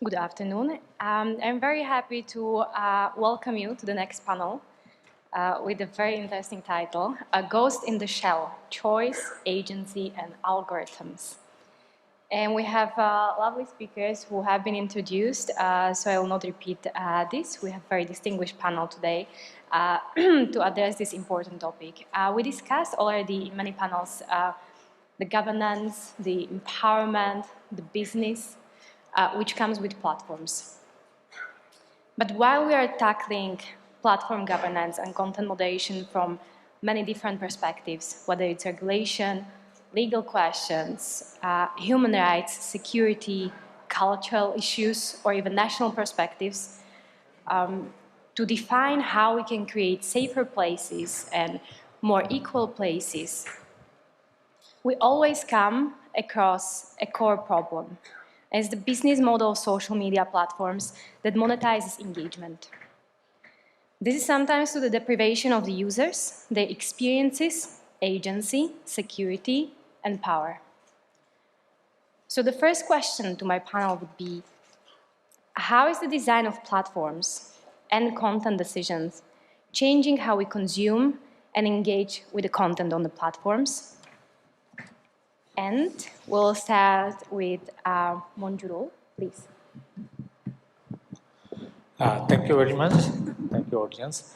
Good afternoon. I'm very happy to welcome you to the next panel with a very interesting title, A Ghost in the Shell, Choice, Agency and Algorithms. And we have lovely speakers who have been introduced, so I will not repeat this. We have a very distinguished panel today to address this important topic. We discussed already in many panels the governance, the empowerment, the business, which comes with platforms. But while we are tackling platform governance and content moderation from many different perspectives, whether it's regulation, legal questions, human rights, security, cultural issues, or even national perspectives, to define how we can create safer places and more equal places, we always come across a core problem as the business model of social media platforms that monetizes engagement. This is sometimes to the deprivation of the users, their experiences, agency, security, and power. So the first question to my panel would be, how is the design of platforms and content decisions changing how we consume and engage with the content on the platforms? And we'll start with Monjurul, please. Thank you very much. Thank you, audience.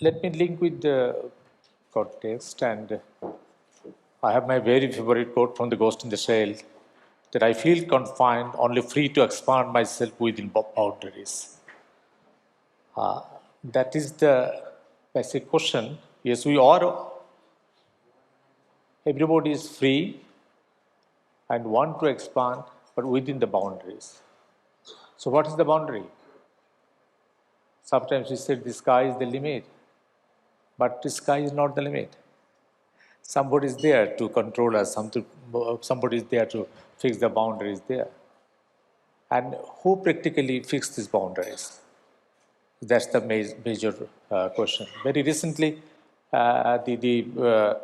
Let me link with the context, and I have my very favorite quote from The Ghost in the Shell, that I feel confined, only free to expand myself within boundaries. That is the basic question. Yes, everybody is free and want to expand, but within the boundaries. So what is the boundary? Sometimes we say the sky is the limit, but the sky is not the limit. Somebody is there to control us, somebody is there to fix the boundaries there. And who practically fixed these boundaries? That's the major question. Very recently, the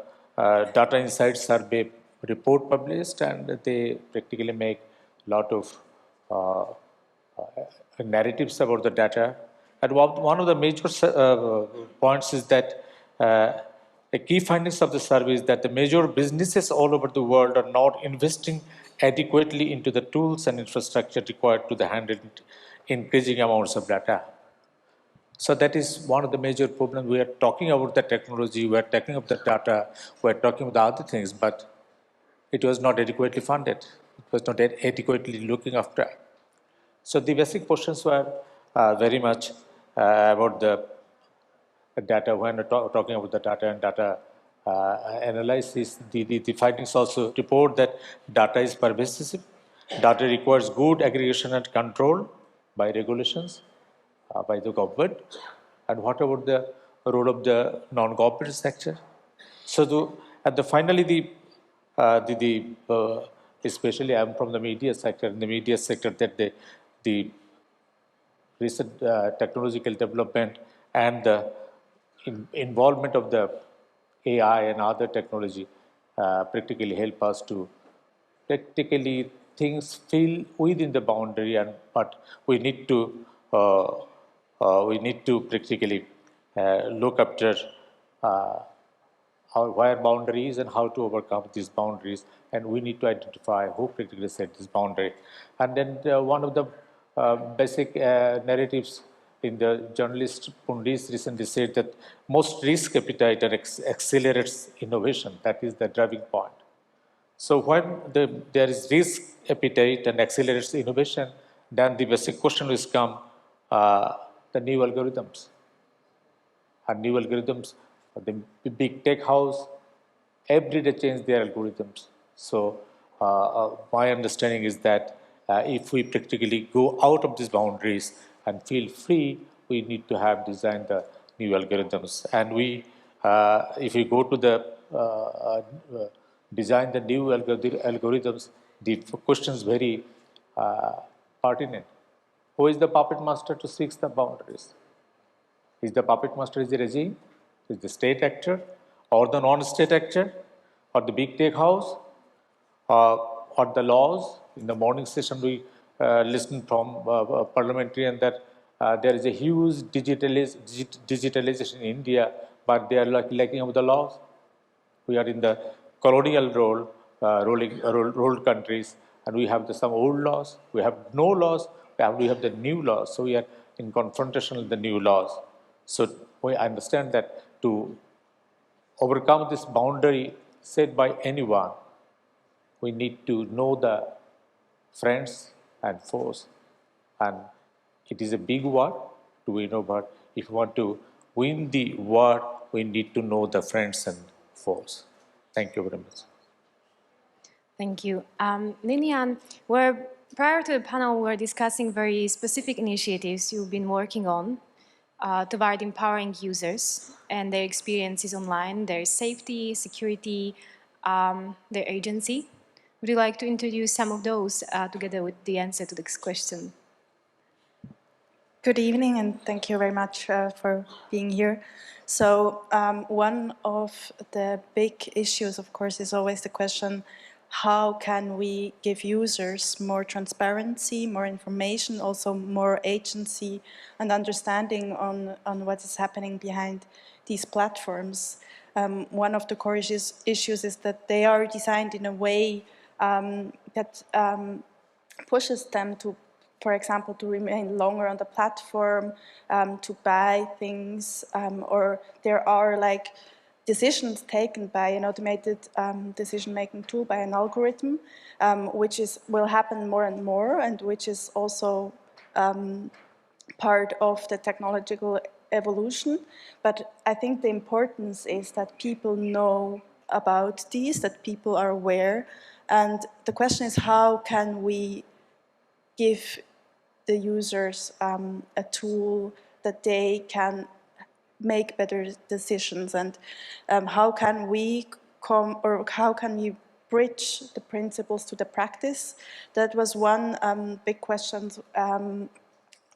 Data Insights Survey report published, and they practically make a lot of narratives about the data. And one of the major points is that the key findings of the survey is that the major businesses all over the world are not investing adequately into the tools and infrastructure required to handle increasing amounts of data. So that is one of the major problems. We are talking about the technology, we are talking about the data, we are talking about other things, but it was not adequately funded. It was not adequately looking after. So the basic questions were very much about the data. When we're talking about the data and data analysis, the findings also report that data is pervasive. Data requires good aggregation and control by regulations, by the government. And what about the role of the non-government sector? So finally, especially I'm from the media sector. In the media sector, that the recent technological development and the involvement of the AI and other technology practically help us to practically things feel within the boundary, but we need to practically look after where boundaries and how to overcome these boundaries, and we need to identify who practically set this boundary. And then one of the basic narratives in the journalist Pundis recently said that most risk appetite accelerates innovation. That is the driving point. So when there is risk appetite and accelerates innovation, then the basic question is come the new algorithms. And new algorithms, the big tech house, every day change their algorithms. So my understanding is that if we practically go out of these boundaries and feel free, we need to have designed the new algorithms. And if we go to the design the new algorithms, the question is very pertinent. Who is the puppet master to fix the boundaries? Is the puppet master the regime? Is the state actor, or the non-state actor, or the big tech house, on the laws. In the morning session, we listened from parliamentarian that there is a huge digitalization in India, but they are lacking of the laws. We are in the colonial ruled countries, and we have some old laws. We have no laws. We have the new laws. So we are in confrontation with the new laws. So we understand that to overcome this boundary set by anyone, we need to know the friends and foes. And it is a big word to win over. If you want to win the war, we need to know the friends and foes. Thank you very much. Thank you. Niniane, prior to the panel, we were discussing very specific initiatives you've been working on toward empowering users and their experiences online, their safety, security, their agency. Would you like to introduce some of those together with the answer to this question? Good evening, and thank you very much for being here. So one of the big issues, of course, is always the question, how can we give users more transparency, more information, also more agency and understanding on what is happening behind these platforms? One of the core issues is that they are designed in a way that pushes them to, for example, to remain longer on the platform, to buy things, or there are like decisions taken by an automated decision-making tool, by an algorithm, which will happen more and more, and which is also part of the technological evolution. But I think the importance is that people know about these, that people are aware, and the question is, how can we give the users a tool that they can make better decisions, and how can we bridge the principles to the practice? That was one big question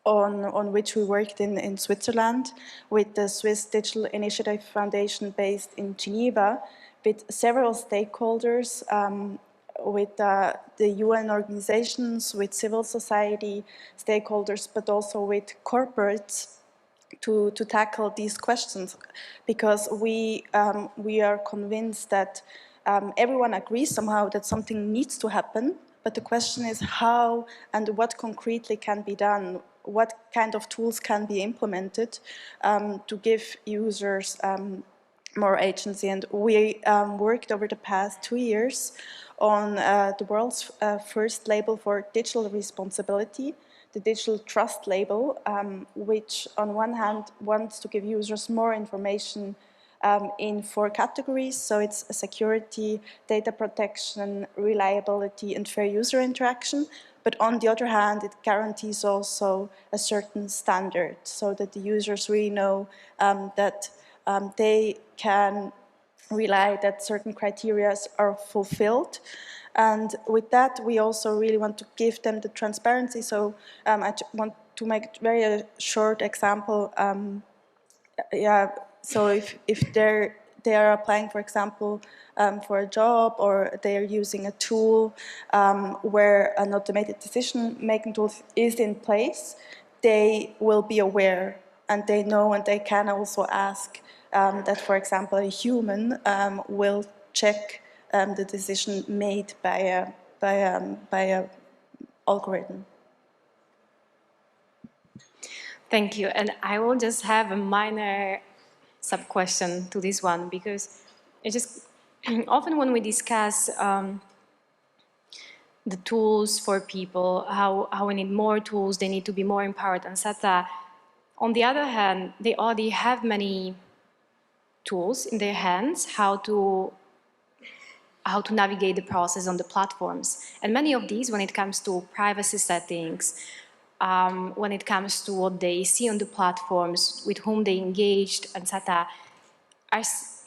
on which we worked in Switzerland with the Swiss Digital Initiative Foundation based in Geneva, with several stakeholders, with the UN organizations, with civil society stakeholders, but also with corporates to tackle these questions, because we are convinced that everyone agrees somehow that something needs to happen, but the question is how and what concretely can be done, what kind of tools can be implemented to give users more agency. And we worked over the past 2 years on the world's first label for digital responsibility, the Digital Trust Label, which on one hand wants to give users more information in 4 categories. So it's security, data protection, reliability, and fair user interaction. But on the other hand, it guarantees also a certain standard, so that the users really know that they can rely that certain criteria are fulfilled. And with that, we also really want to give them the transparency. So I want to make a very short example. So if they are applying, for example, for a job, or they are using a tool where an automated decision-making tool is in place, they will be aware, and they know, and they can also ask that, for example, a human will check the decision made by a algorithm. Thank you. And I will just have a minor sub-question to this one, because it just often when we discuss the tools for people, how we need more tools, they need to be more empowered, etc. On the other hand, they already have many tools in their hands how to navigate the process on the platforms. And many of these, when it comes to privacy settings, when it comes to what they see on the platforms, with whom they engaged, etc.,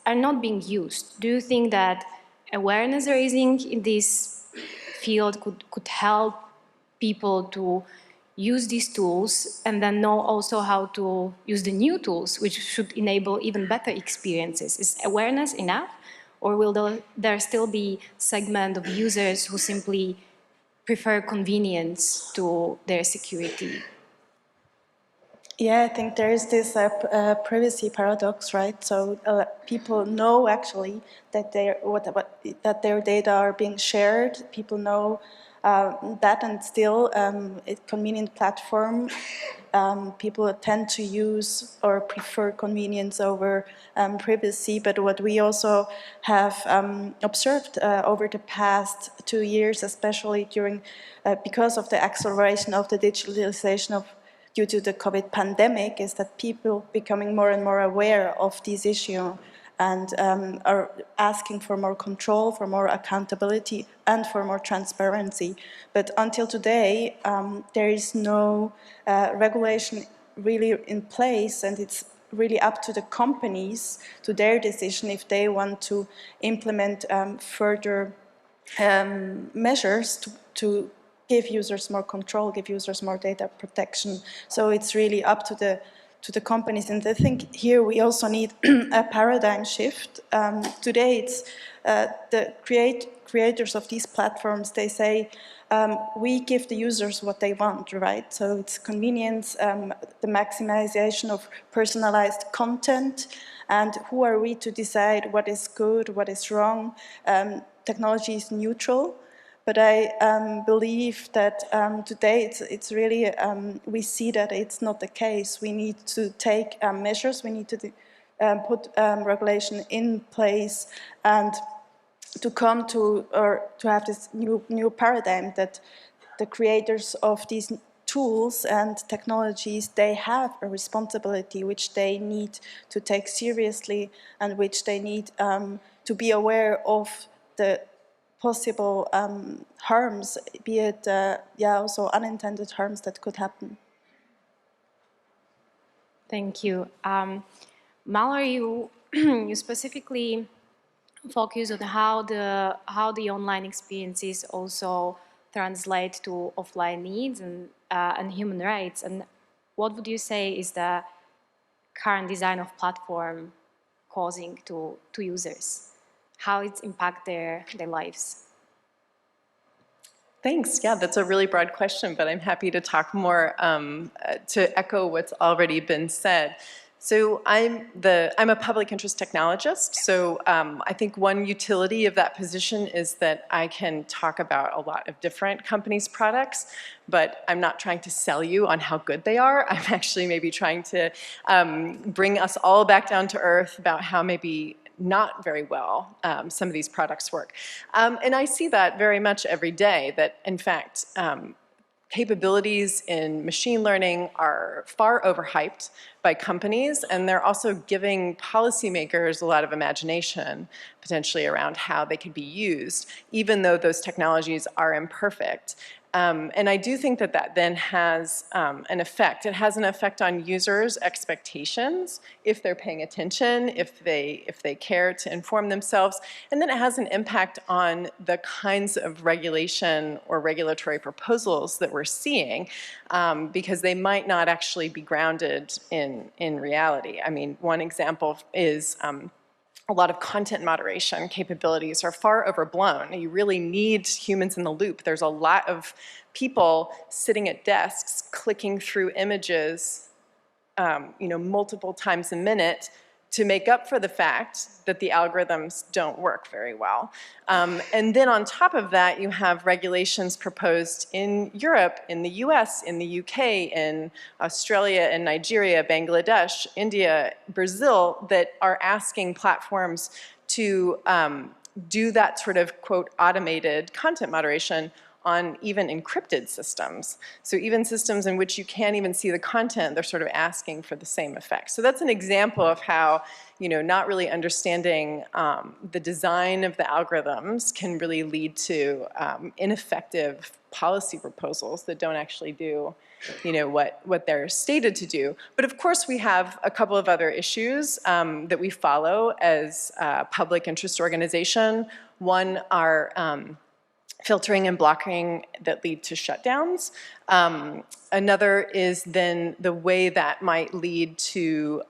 are not being used. Do you think that awareness raising in this field could help people to use these tools and then know also how to use the new tools, which should enable even better experiences? Is awareness enough, Or will there still be segment of users who simply prefer convenience to their security? Yeah, I think there is this privacy paradox, right? So people know actually that that their data are being shared. People know that, and still, a convenient platform, people tend to use or prefer convenience over privacy. But what we also have observed over the past 2 years, especially during because of the acceleration of the digitalization of due to the COVID pandemic, is that people becoming more and more aware of this issue and are asking for more control, for more accountability, and for more transparency. But until today, there is no regulation really in place, and it's really up to the companies, to their decision, if they want to implement further measures to give users more control, give users more data protection. So it's really up to the companies. And I think here we also need a paradigm shift. Today it's the creators of these platforms, they say, we give the users what they want, right? So it's convenience, the maximization of personalized content, and who are we to decide what is good, what is wrong? Technology is neutral. But I believe that today it's really, we see that it's not the case. We need to take measures, we need to put regulation in place, and to come to, or to have this new paradigm that the creators of these tools and technologies, they have a responsibility which they need to take seriously, and which they need to be aware of the possible harms, be it also unintended harms that could happen. Thank you. Mallory, you specifically focus on how the online experiences also translate to offline needs and human rights. And what would you say is the current design of platform causing to users? How it impacts their lives? Thanks. Yeah, that's a really broad question, but I'm happy to talk more to echo what's already been said. So I'm a public interest technologist, so I think one utility of that position is that I can talk about a lot of different companies' products, but I'm not trying to sell you on how good they are. I'm actually maybe trying to bring us all back down to earth about how maybe not very well some of these products work. And I see that very much every day, that in fact, capabilities in machine learning are far overhyped by companies, and they're also giving policymakers a lot of imagination potentially around how they could be used, even though those technologies are imperfect. And I do think that that then has an effect. It has an effect on users' expectations, if they're paying attention, if they care to inform themselves. And then it has an impact on the kinds of regulation or regulatory proposals that we're seeing, because they might not actually be grounded in reality. I mean, one example is a lot of content moderation capabilities are far overblown. You really need humans in the loop. There's a lot of people sitting at desks clicking through images multiple times a minute to make up for the fact that the algorithms don't work very well. And then on top of that, you have regulations proposed in Europe, in the US, in the UK, in Australia, in Nigeria, Bangladesh, India, Brazil, that are asking platforms to do that sort of, quote, automated content moderation on even encrypted systems. So even systems in which you can't even see the content, they're sort of asking for the same effect. So that's an example of how, not really understanding the design of the algorithms can really lead to ineffective policy proposals that don't actually do, what they're stated to do. But of course, we have a couple of other issues that we follow as a public interest organization. One are filtering and blocking that lead to shutdowns. Another is then the way that might lead to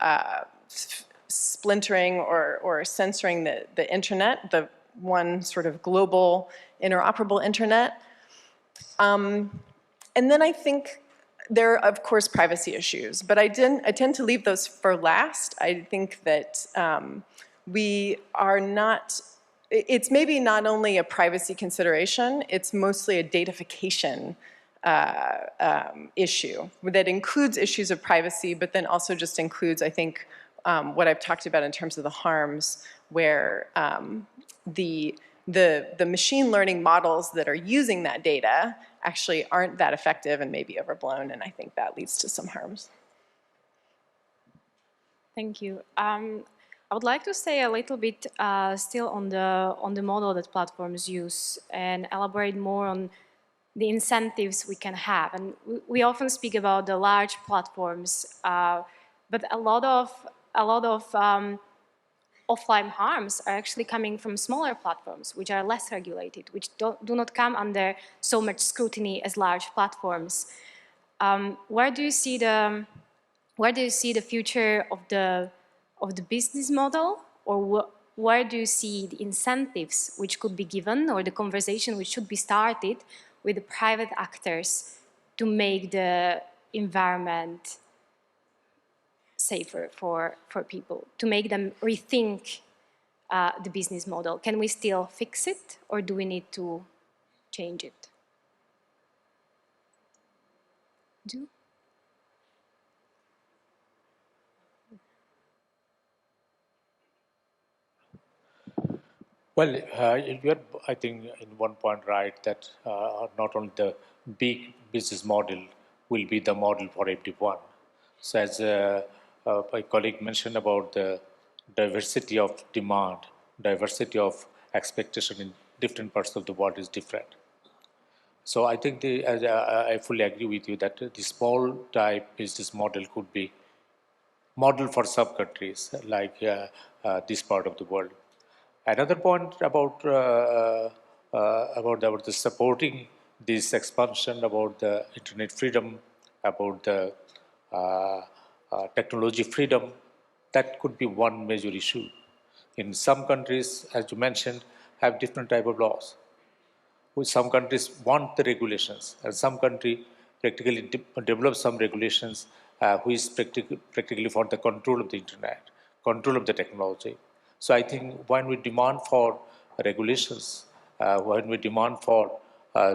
splintering or censoring the internet, the one sort of global interoperable internet. And then I think there are, of course, privacy issues, but I tend to leave those for last. I think that we are not, it's maybe not only a privacy consideration, it's mostly a datafication issue that includes issues of privacy, but then also just includes, I think, what I've talked about in terms of the harms, where the machine learning models that are using that data actually aren't that effective and may be overblown, and I think that leads to some harms. Thank you. I would like to say a little bit still on the model that platforms use and elaborate more on the incentives we can have. And we often speak about the large platforms, but a lot of offline harms are actually coming from smaller platforms, which are less regulated, which do not come under so much scrutiny as large platforms. Where do you see the future of the business model, or where do you see the incentives which could be given, or the conversation which should be started with the private actors to make the environment safer for people, to make them rethink the business model? Can we still fix it, or do we need to change it? Well, you're, I think, in one point right, that not only the big business model will be the model for everyone. So as my colleague mentioned about the diversity of demand, diversity of expectation in different parts of the world is different. So I think I fully agree with you that the small type business model could be model for sub-countries like this part of the world. Another point about the supporting this expansion, about the internet freedom, about the technology freedom, that could be one major issue. In some countries, as you mentioned, have different type of laws. Some countries want the regulations, and some country practically develop some regulations which is practically for the control of the internet, control of the technology. So I think when we demand for regulations, when we demand for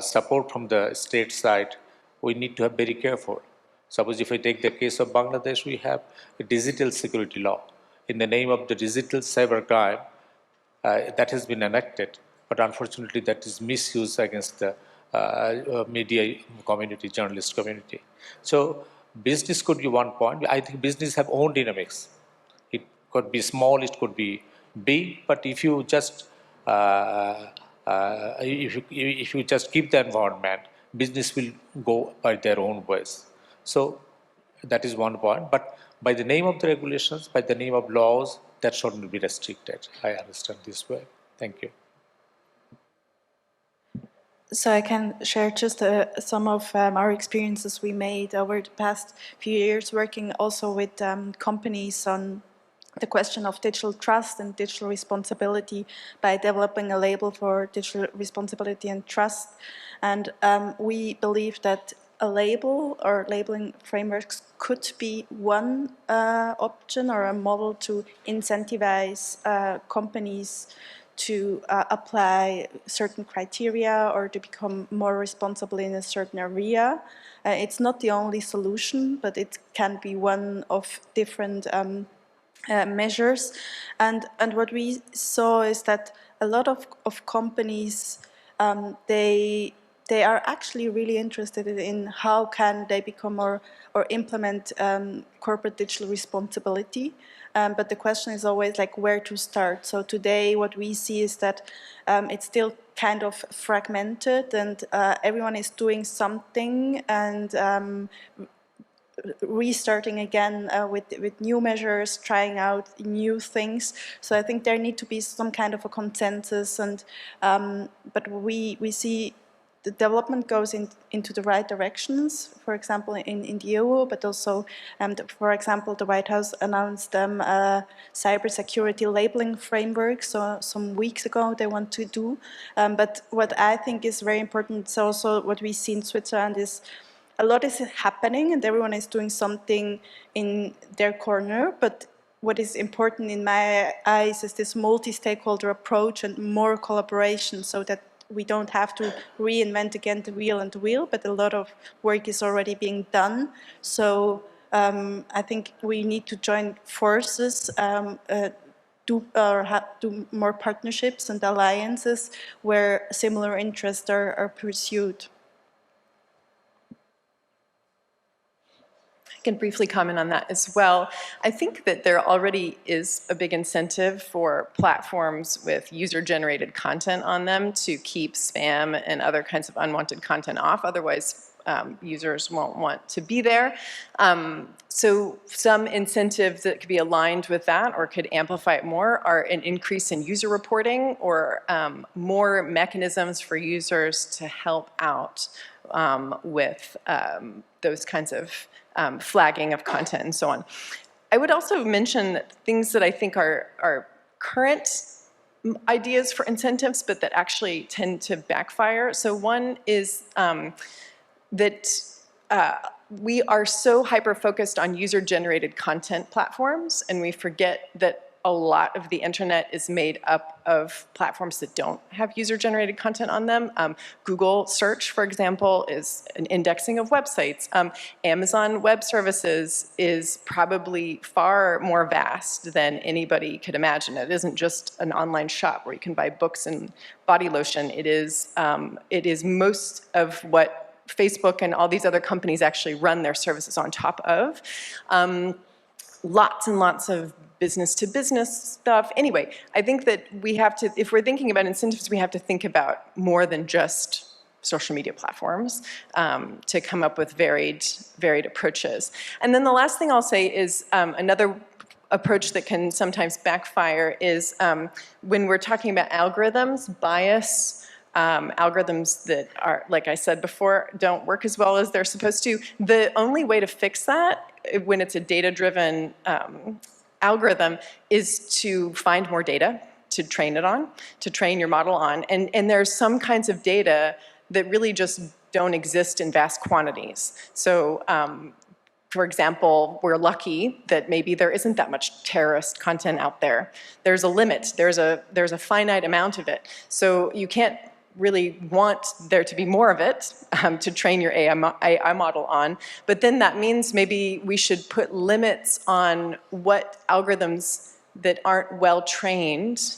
support from the state side, we need to be very careful. Suppose if I take the case of Bangladesh, we have a digital security law. In the name of the digital cybercrime, that has been enacted, but unfortunately that is misused against the media community, journalist community. So business could be one point. I think business have own dynamics. It could be small, it could be big, but if you just if you just keep the environment, business will go by their own ways. So that is one point. But by the name of the regulations, by the name of laws, that shouldn't be restricted. I understand this way. Thank you. So I can share just some of our experiences we made over the past few years, working also with companies on the question of digital trust and digital responsibility by developing a label for digital responsibility and trust. And we believe that a label or labeling frameworks could be one option or a model to incentivize companies to apply certain criteria or to become more responsible in a certain area. It's not the only solution, but it can be one of different measures. And what we saw is that a lot of companies, they are actually really interested in how can they become more or implement corporate digital responsibility. But the question is always like where to start. So today what we see is that it's still kind of fragmented, and everyone is doing something and restarting again with new measures, trying out new things. So I think there need to be some kind of a consensus, and but we see the development goes into the right directions, for example, in the EU, but also, for example, the White House announced a cybersecurity labeling framework, so some weeks ago they want to do. But what I think is very important is also what we see in Switzerland is a lot is happening and everyone is doing something in their corner, but what is important in my eyes is this multi-stakeholder approach and more collaboration so that we don't have to reinvent again the wheel, but a lot of work is already being done. So I think we need to join forces, do more partnerships and alliances where similar interests are pursued. I can briefly comment on that as well. I think that there already is a big incentive for platforms with user-generated content on them to keep spam and other kinds of unwanted content off. Otherwise, users won't want to be there. So some incentives that could be aligned with that or could amplify it more are an increase in user reporting or more mechanisms for users to help out with those kinds of flagging of content and so on. I would also mention that things that I think are current ideas for incentives, but that actually tend to backfire. So one is that we are so hyper-focused on user-generated content platforms, and we forget that a lot of the internet is made up of platforms that don't have user-generated content on them. Google search, for example, is an indexing of websites. Amazon Web Services is probably far more vast than anybody could imagine. It isn't just an online shop where you can buy books and body lotion. It is most of what Facebook and all these other companies actually run their services on top of. Lots and lots of business-to-business stuff. Anyway, I think that we have to, if we're thinking about incentives, we have to think about more than just social media platforms to come up with varied approaches. And then the last thing I'll say is another approach that can sometimes backfire is when we're talking about algorithms, bias, algorithms that are, like I said before, don't work as well as they're supposed to. The only way to fix that when it's a data-driven algorithm is to find more data to train it on, to train your model on. And there's some kinds of data that really just don't exist in vast quantities. So, for example, we're lucky that maybe there isn't that much terrorist content out there. There's a limit. There's a finite amount of it. So you can't really want there to be more of it to train your AI model on. But then that means maybe we should put limits on what algorithms that aren't well trained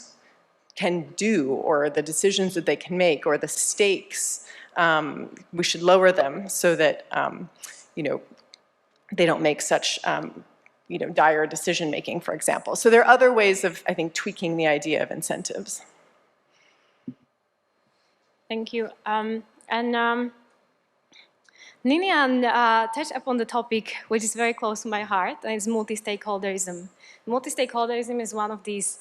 can do, or the decisions that they can make, or the stakes. We should lower them so that they don't make such dire decision making, for example. So there are other ways of, I think, tweaking the idea of incentives. Thank you. Niniane touched upon the topic which is very close to my heart, and it's multi-stakeholderism. Multi-stakeholderism is one of these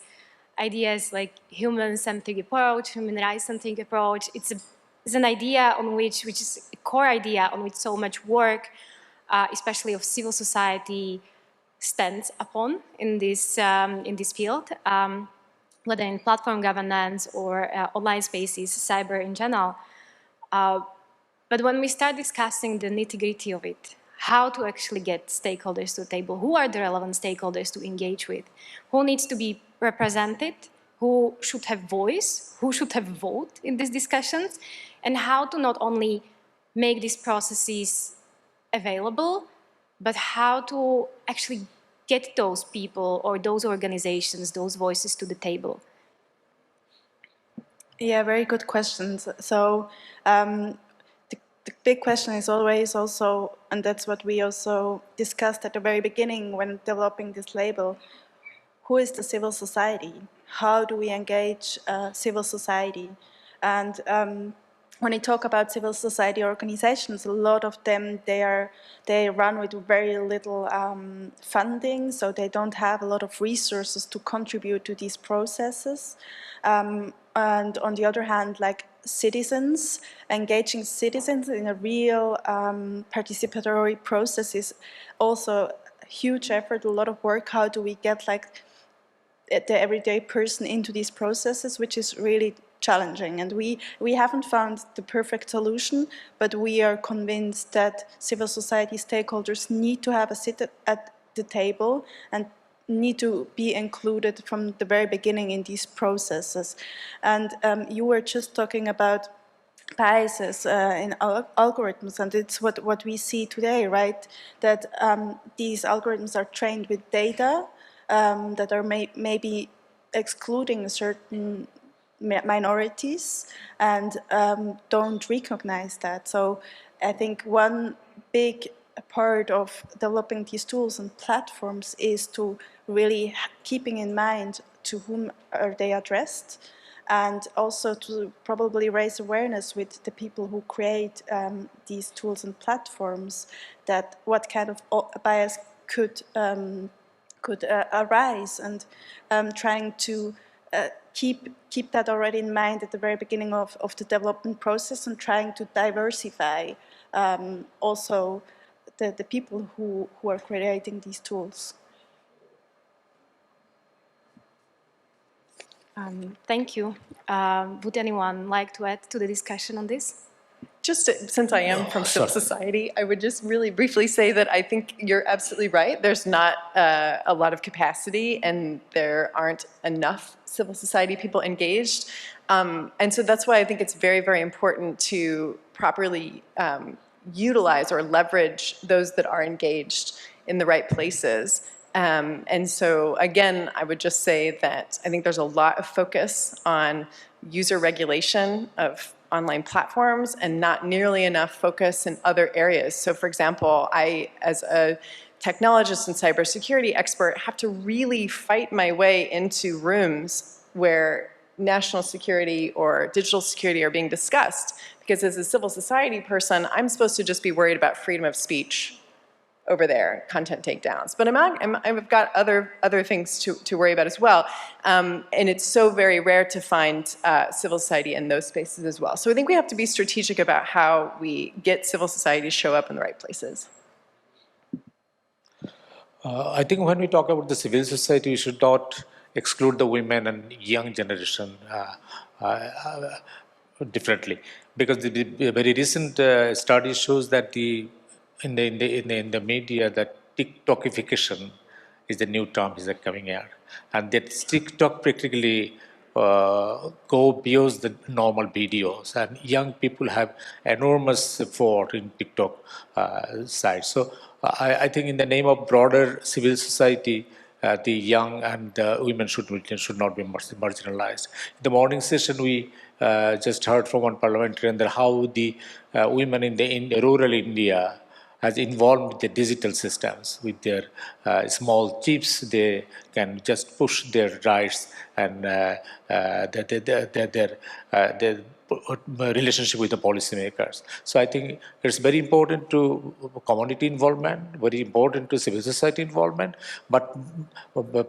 ideas like human-centric approach, human rights-centric approach. It's an idea on which is a core idea on which so much work, especially of civil society, stands upon in this field. Whether in platform governance or online spaces, cyber in general. But when we start discussing the nitty-gritty of it, how to actually get stakeholders to the table, who are the relevant stakeholders to engage with, who needs to be represented, who should have voice, who should have vote in these discussions, and how to not only make these processes available, but how to actually get those people or those organizations, those voices to the table? Yeah, very good questions. So the big question is always also, and that's what we also discussed at the very beginning when developing this label, who is the civil society? How do we engage civil society? And when you talk about civil society organizations, a lot of them, they run with very little funding, so they don't have a lot of resources to contribute to these processes. And on the other hand, like citizens, engaging citizens in a real participatory process is also a huge effort, a lot of work. How do we get like the everyday person into these processes, which is really challenging. And we haven't found the perfect solution, but we are convinced that civil society stakeholders need to have a seat at the table and need to be included from the very beginning in these processes. And you were just talking about biases in algorithms, and it's what we see today, right? That these algorithms are trained with data that are maybe excluding certain minorities and don't recognize that. So I think one big part of developing these tools and platforms is to really keeping in mind to whom are they addressed, and also to probably raise awareness with the people who create these tools and platforms, that what kind of bias could arise, and trying to keep that already in mind at the very beginning of the development process, and trying to diversify also the people who are creating these tools. Thank you. Would anyone like to add to the discussion on this? Just since I am from civil society, I would just really briefly say that I think you're absolutely right. There's not a lot of capacity, and there aren't enough civil society people engaged. And so that's why I think it's very, very important to properly utilize or leverage those that are engaged in the right places. And so, again, I would just say that I think there's a lot of focus on user regulation of online platforms and not nearly enough focus in other areas. So, for example, I, as a technologist and cybersecurity expert, have to really fight my way into rooms where national security or digital security are being discussed. Because as a civil society person, I'm supposed to just be worried about freedom of speech over there, content takedowns. But I've got other things to worry about as well. And it's so very rare to find civil society in those spaces as well. So I think we have to be strategic about how we get civil society to show up in the right places. I think when we talk about the civil society, we should not exclude the women and young generation differently, because the very recent study shows that in the media that TikTokification is the new term is coming out, and that TikTok practically go beyond the normal videos, and young people have enormous support in TikTok side. So I think in the name of broader civil society, the young and women should not be marginalized. In the morning session, we just heard from one parliamentarian that how the women in rural India has involved with the digital systems. With their small chips, they can just push their rights and their relationship with the policymakers. So I think it's very important to community involvement, very important to civil society involvement, but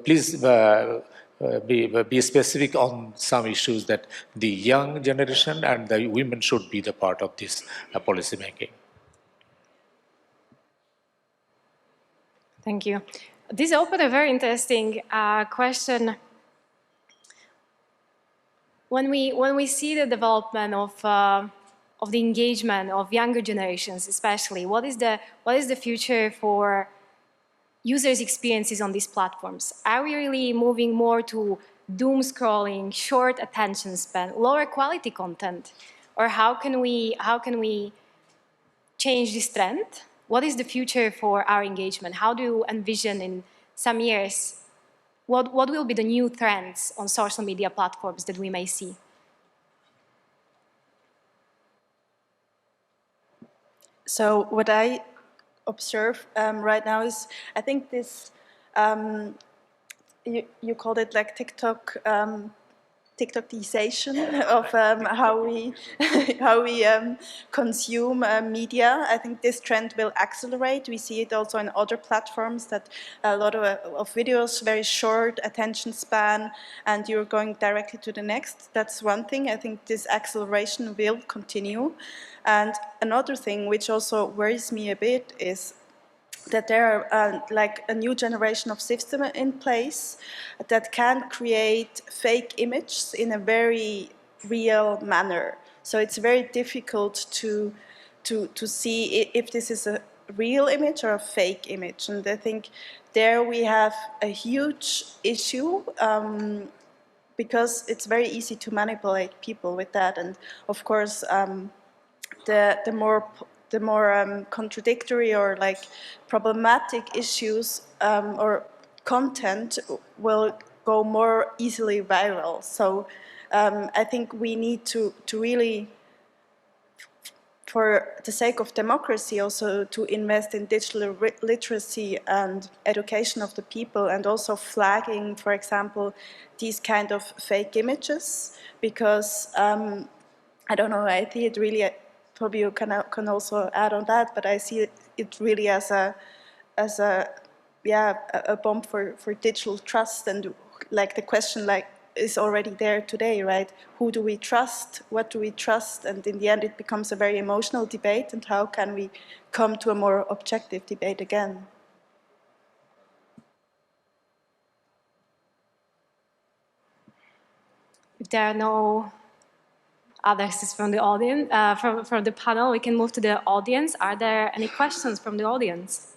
please be specific on some issues that the young generation and the women should be the part of this policy making. Thank you. This opened a very interesting question. When we see the development of the engagement of younger generations, especially, what is the future for users' experiences on these platforms? Are we really moving more to doom scrolling, short attention span, lower quality content, or how can we change this trend? What is the future for our engagement? How do you envision in some years what will be the new trends on social media platforms that we may see? So what I observe right now is, I think this, you called it like TikTok TikTokization of how we how we consume media. I think this trend will accelerate. We see it also in other platforms that a lot of videos, very short attention span, and you're going directly to the next. That's one thing. I think this acceleration will continue. And another thing which also worries me a bit is that there are like a new generation of system in place that can create fake images in a very real manner. So it's very difficult to see if this is a real image or a fake image. And I think there we have a huge issue because it's very easy to manipulate people with that. And of course, the more contradictory or like problematic issues or content will go more easily viral. So I think we need to really, for the sake of democracy, also to invest in digital literacy and education of the people, and also flagging, for example, these kind of fake images, because I don't know, I see it really, probably you can also add on that, but I see it really as a bomb for digital trust, and like the question like is already there today, right? Who do we trust? What do we trust? And in the end, it becomes a very emotional debate. And how can we come to a more objective debate again? If there are no others from the audience, from the panel, we can move to the audience. Are there any questions from the audience?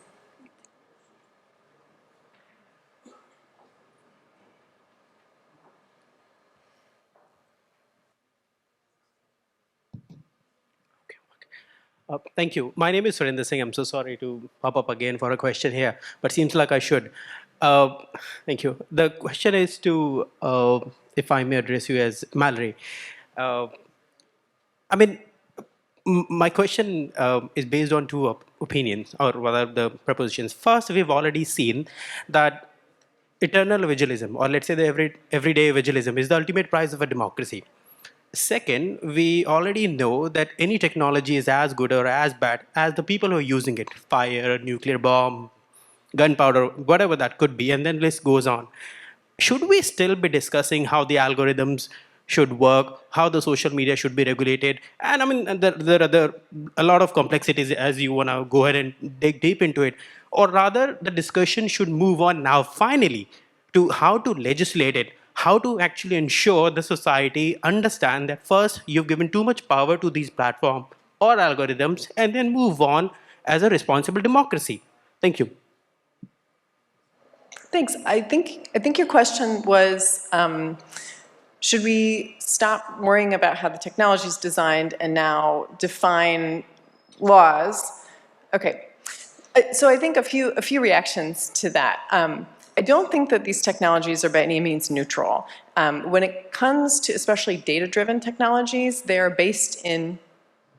Thank you. My name is Surinder Singh. I'm so sorry to pop up again for a question here, but seems like I should. Thank you. The question is to, if I may address you as Mallory. I mean, my question is based on two opinions, or rather the propositions. First, we've already seen that eternal vigilism, or let's say the everyday vigilism, is the ultimate prize of a democracy. Second, we already know that any technology is as good or as bad as the people who are using it. Fire, nuclear bomb, gunpowder, whatever that could be, and then list goes on. Should we still be discussing how the algorithms should work, how the social media should be regulated? And I mean, there are a lot of complexities as you want to go ahead and dig deep into it. Or rather, the discussion should move on now, finally, to how to legislate it, how to actually ensure the society understand that first you've given too much power to these platforms or algorithms, and then move on as a responsible democracy. Thank you. Thanks. I think your question was, should we stop worrying about how the technology is designed and now define laws? Okay. So I think a few reactions to that. I don't think that these technologies are by any means neutral. When it comes to especially data-driven technologies, they're based in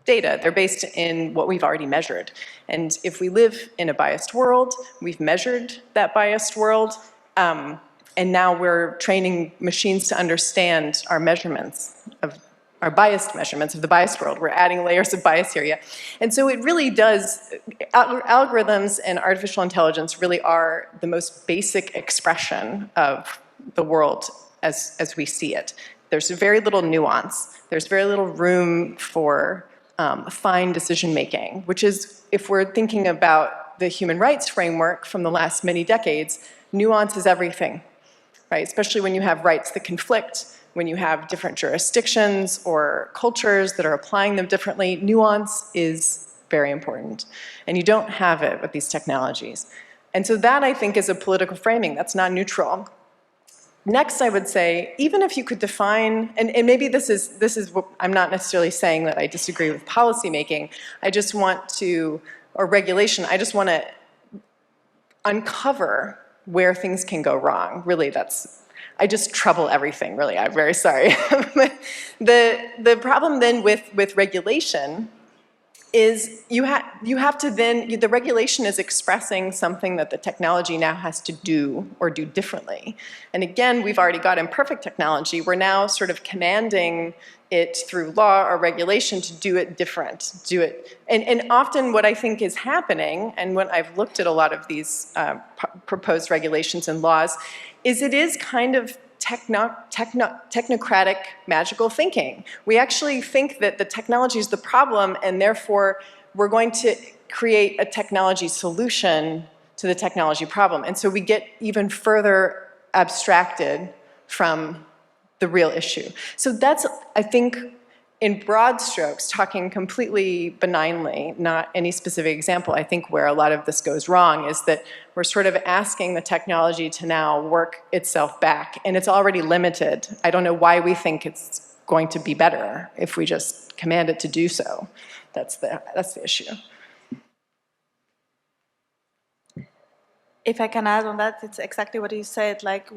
data. They're based in what we've already measured. And if we live in a biased world, we've measured that biased world, and now we're training machines to understand our measurements of our biased measurements of the biased world. We're adding layers of bias here, yeah. And so it really does, algorithms and artificial intelligence really are the most basic expression of the world as we see it. There's very little nuance. There's very little room for fine decision-making, which is, if we're thinking about the human rights framework from the last many decades, nuance is everything, right? Especially when you have rights that conflict, when you have different jurisdictions or cultures that are applying them differently, nuance is very important. And you don't have it with these technologies. And so that, I think, is a political framing. That's not neutral. Next, I would say, even if you could define, and maybe this is what, I'm not necessarily saying that I disagree with policymaking, I just want to, or regulation, I just want to uncover where things can go wrong. Really, I just trouble everything, really, I'm very sorry. The problem then with regulation is you have to then, the regulation is expressing something that the technology now has to do or do differently. And again, we've already got imperfect technology. We're now sort of commanding it through law or regulation to do it different, do it. And often what I think is happening, and when I've looked at a lot of these proposed regulations and laws, is it is kind of technocratic magical thinking. We actually think that the technology is the problem, and therefore we're going to create a technology solution to the technology problem. And so we get even further abstracted from the real issue. So that's, I think, in broad strokes, talking completely benignly, not any specific example, I think where a lot of this goes wrong is that we're sort of asking the technology to now work itself back, and it's already limited. I don't know why we think it's going to be better if we just command it to do so. That's the issue. If I can add on that, it's exactly what you said, like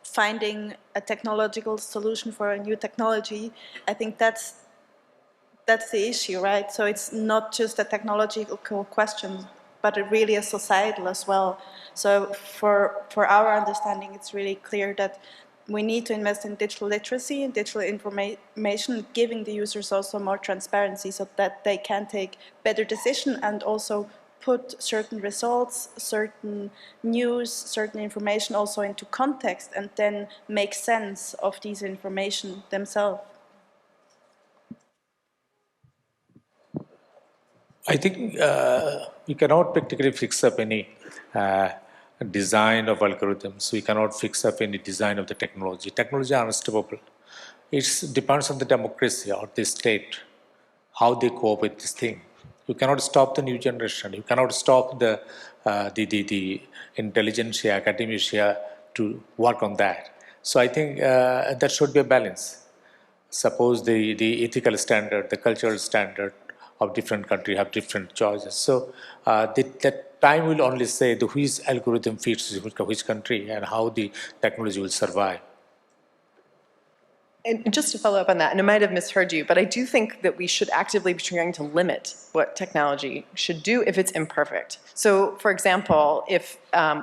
finding a technological solution for a new technology. I think that's the issue, right? So it's not just a technological question, but really a societal as well. So for our understanding, it's really clear that we need to invest in digital literacy and digital information, giving the users also more transparency so that they can take better decisions and also put certain results, certain news, certain information also into context and then make sense of these information themselves. I think we cannot practically fix up any design of algorithms. We cannot fix up any design of the technology. Technology is unstoppable. It depends on the democracy or the state, how they cope with this thing. You cannot stop the new generation. You cannot stop the intelligentsia, academia to work on that. So I think there should be a balance. Suppose the ethical standard, the cultural standard of different countries have different choices. So that time will only say which algorithm fits which country and how the technology will survive. And just to follow up on that, and I might have misheard you, but I do think that we should actively be trying to limit what technology should do if it's imperfect. So, for example, if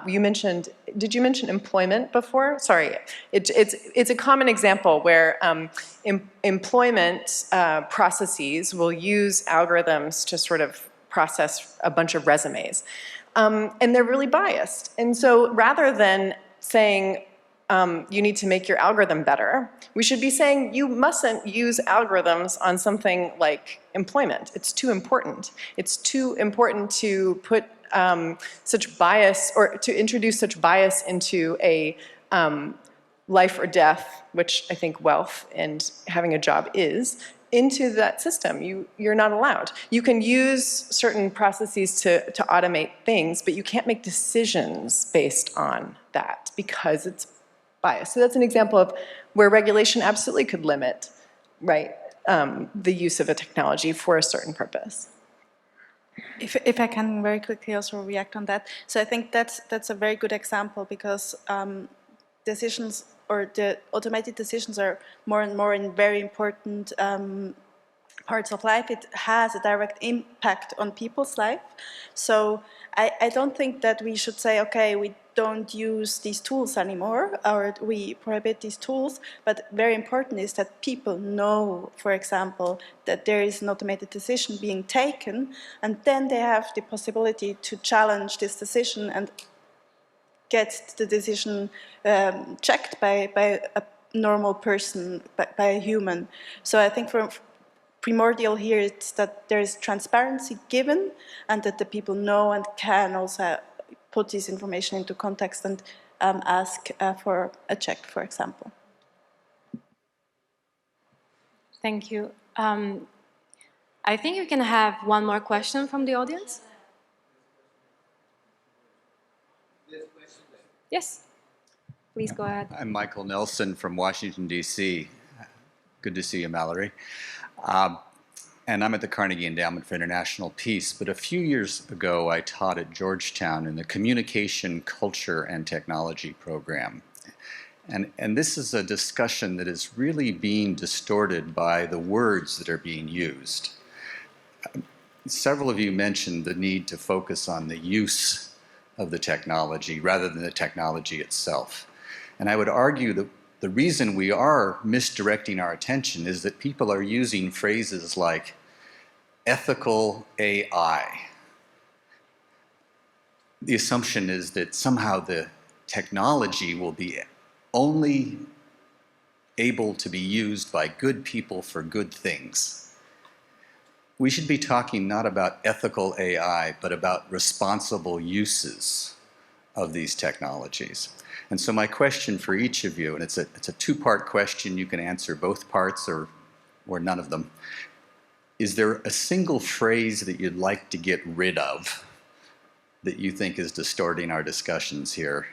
you mentioned, did you mention employment before? Sorry, it's a common example where employment processes will use algorithms to sort of process a bunch of resumes, and they're really biased. And so, rather than saying, you need to make your algorithm better, we should be saying you mustn't use algorithms on something like employment. It's too important. It's too important to put such bias or to introduce such bias into a life or death, which I think wealth and having a job is, into that system. You're not allowed. You can use certain processes to automate things, but you can't make decisions based on that because it's bias. So that's an example of where regulation absolutely could limit, right, the use of a technology for a certain purpose. If I can very quickly also react on that. So I think that's a very good example because decisions or the automated decisions are more and more in very important parts of life. It has a direct impact on people's life. So I don't think that we should say, okay, we don't use these tools anymore, or we prohibit these tools, but very important is that people know, for example, that there is an automated decision being taken, and then they have the possibility to challenge this decision and get the decision checked by a normal person, by a human. So I think for primordial here is that there is transparency given and that the people know and can also put this information into context and ask for a check, for example. Thank you. I think you can have one more question from the audience. Yes, please go ahead. I'm Michael Nelson from Washington, D.C. Good to see you, Mallory. And I'm at the Carnegie Endowment for International Peace. But a few years ago, I taught at Georgetown in the Communication, Culture, and Technology program. And this is a discussion that is really being distorted by the words that are being used. several of you mentioned the need to focus on the use of the technology rather than the technology itself. And I would argue that the reason we are misdirecting our attention is that people are using phrases like ethical AI. The assumption is that somehow the technology will be only able to be used by good people for good things. We should be talking not about ethical AI, but about responsible uses of these technologies. And so my question for each of you, and it's a two-part question, you can answer both parts or none of them. Is there a single phrase that you'd like to get rid of that you think is distorting our discussions here?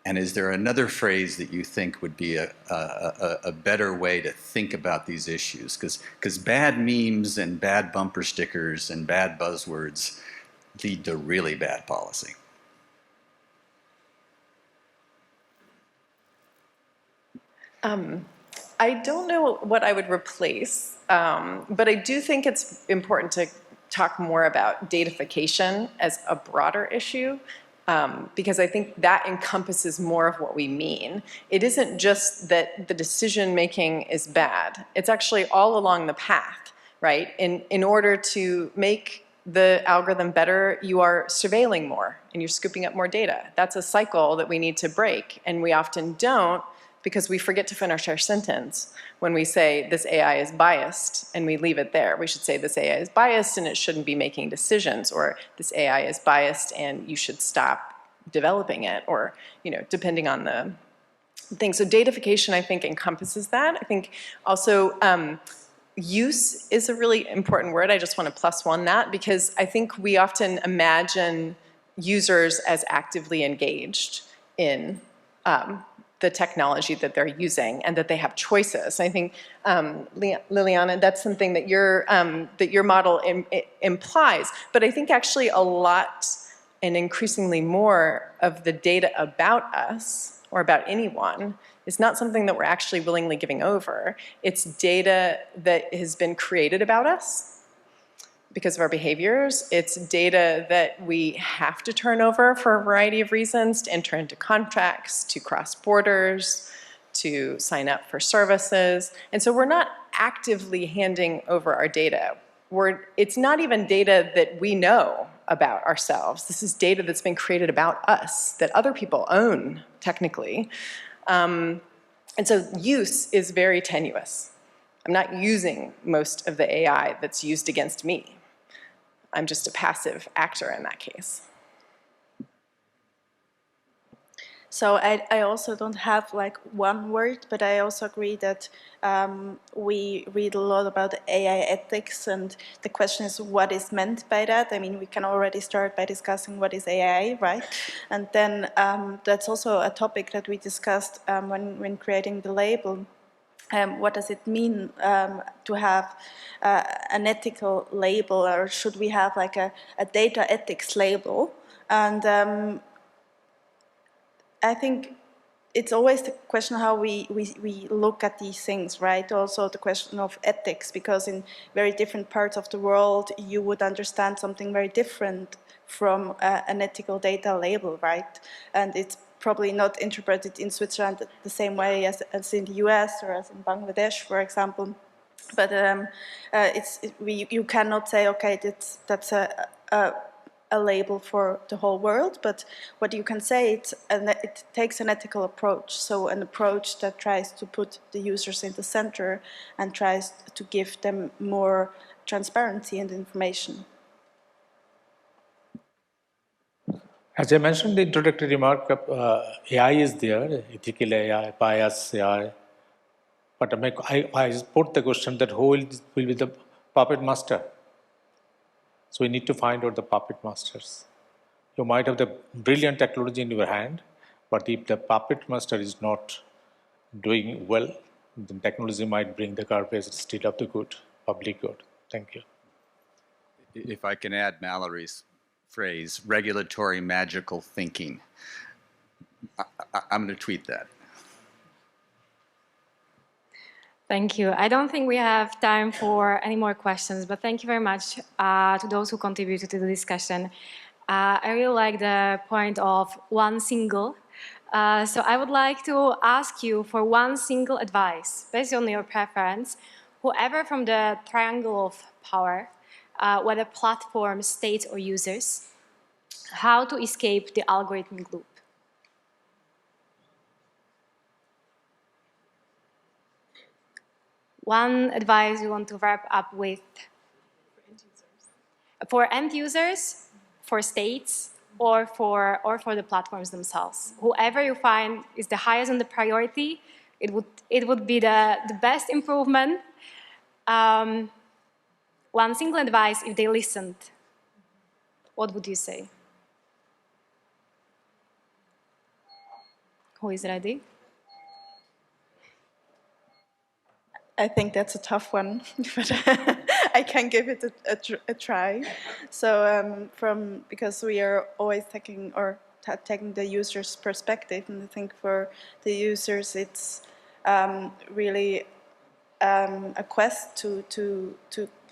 And is there another phrase that you think would be a better way to think about these issues? Because bad memes and bad bumper stickers and bad buzzwords lead to really bad policy. I don't know what I would replace, but I do think it's important to talk more about datafication as a broader issue, because I think that encompasses more of what we mean. It isn't just that the decision-making is bad. It's actually all along the path, right? In order to make the algorithm better, you are surveilling more and you're scooping up more data. That's a cycle that we need to break, and we often don't, because we forget to finish our sentence when we say this AI is biased and we leave it there. We should say this AI is biased and it shouldn't be making decisions, or this AI is biased and you should stop developing it, or, you know, depending on the thing. So datafication, I think, encompasses that. I think also use is a really important word. I just want to +1 that, because I think we often imagine users as actively engaged in the technology that they're using, and that they have choices. I think, Liliana, that's something that your model implies. But I think actually a lot, and increasingly more, of the data about us, or about anyone, is not something that we're actually willingly giving over. It's data that has been created about us because of our behaviors. It's data that we have to turn over for a variety of reasons, to enter into contracts, to cross borders, to sign up for services. And so we're not actively handing over our data. It's not even data that we know about ourselves. This is data that's been created about us, that other people own, technically. And so use is very tenuous. I'm not using most of the AI that's used against me. I'm just a passive actor in that case. So I also don't have like one word, but I also agree that we read a lot about AI ethics, and the question is what is meant by that. I mean, we can already start by discussing what is AI, right? And then that's also a topic that we discussed when creating the label. What does it mean to have an ethical label, or should we have like a data ethics label? And I think it's always the question how we look at these things, right? Also the question of ethics, because in very different parts of the world you would understand something very different from an ethical data label, right? And it's probably not interpreted in Switzerland the same way as in the US or as in Bangladesh, for example. But you cannot say, okay, that's a label for the whole world, but what you can say, it takes an ethical approach, so an approach that tries to put the users in the center and tries to give them more transparency and information. As I mentioned in the introductory remark, AI is there, ethical AI, bias AI, but I put the question that who will be the puppet master? So we need to find out the puppet masters. You might have the brilliant technology in your hand, but if the puppet master is not doing well, then technology might bring the garbage instead of the good, public good. Thank you. If I can add Mallory's phrase, regulatory magical thinking. I'm going to tweet that. Thank you. I don't think we have time for any more questions, but thank you very much to those who contributed to the discussion. I really like the point of one single. So I would like to ask you for one single advice, based on your preference, whoever from the triangle of power, whether platforms, states, or users, how to escape the algorithmic loop. One advice you want to wrap up with? For end users, for states, or for the platforms themselves. Whoever you find is the highest on the priority, it would be the best improvement. One single advice, if they listened, what would you say? Who is ready? I think that's a tough one, but I can give it a try. So because we are always taking the user's perspective, and I think for the users it's really a quest to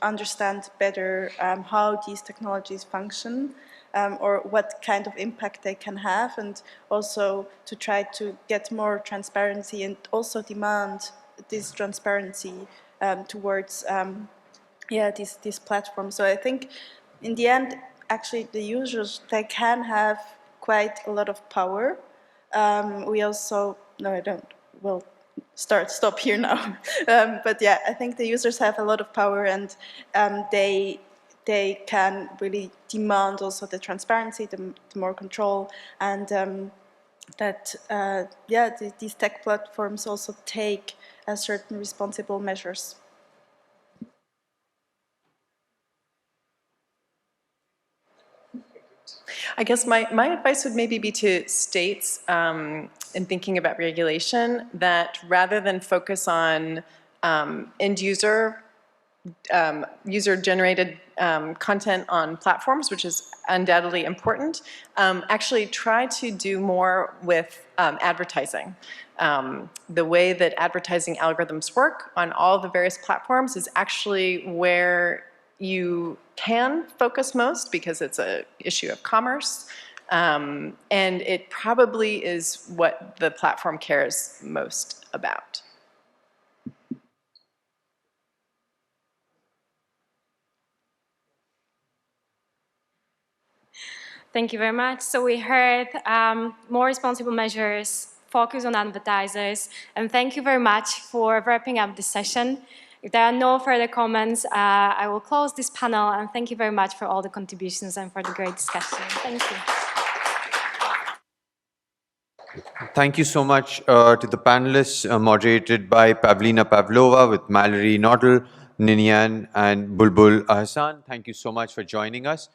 understand better how these technologies function, or what kind of impact they can have, and also to try to get more transparency and also demand this transparency towards these platforms. So I think in the end, actually, the users, they can have quite a lot of power. We also, no, I don't, well, stop here now. But yeah, I think the users have a lot of power, and they can really demand also the transparency, the more control, and these tech platforms also take certain responsible measures. I guess my advice would maybe be to states in thinking about regulation, that rather than focus on end user-generated content on platforms, which is undoubtedly important, actually try to do more with advertising. The way that advertising algorithms work on all the various platforms is actually where you can focus most, because it's an issue of commerce, and it probably is what the platform cares most about. Thank you very much. So we heard more responsible measures, focus on advertisers, and thank you very much for wrapping up this session. If there are no further comments, I will close this panel, and thank you very much for all the contributions and for the great discussion. Thank you. Thank you so much to the panelists moderated by Pavlina Pavlova with Mallory, Knodel, Niniane, and Bulbul Ahsan. Thank you so much for joining us.